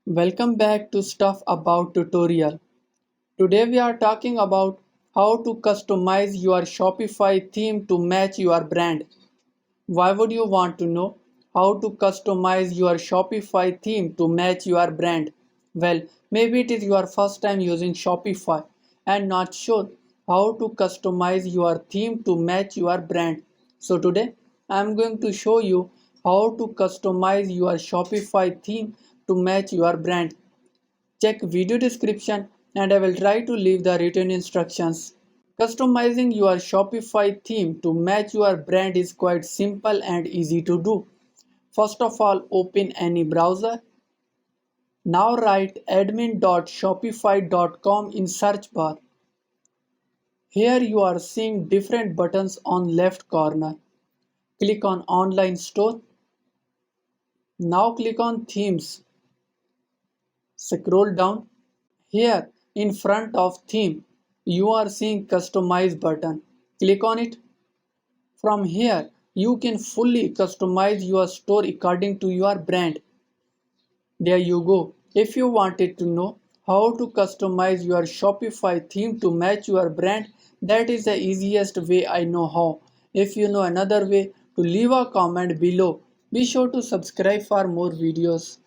Welcome back to Stuff About tutorial. Today we are talking about how to customize your Shopify theme to match your brand. Why would you want to know how to customize your Shopify theme to match your brand? Well, maybe it is your first time using Shopify and not sure how to customize your theme to match your brand. So today I am going to show you how to customize your Shopify theme to match your brand. Check video description and I will try to leave the written instructions. Customizing your Shopify theme to match your brand is quite simple and easy to do. First of all, open any browser. Now write admin.shopify.com in search bar. Here you are seeing different buttons on left corner. Click on Online Store. Now click on Themes. Scroll down. Here in front of theme, you are seeing Customize button. Click on it. From here, you can fully customize your store according to your brand. There you go. If you wanted to know how to customize your Shopify theme to match your brand, that is the easiest way I know how. If you know another way, to leave a comment below. Be sure to subscribe for more videos.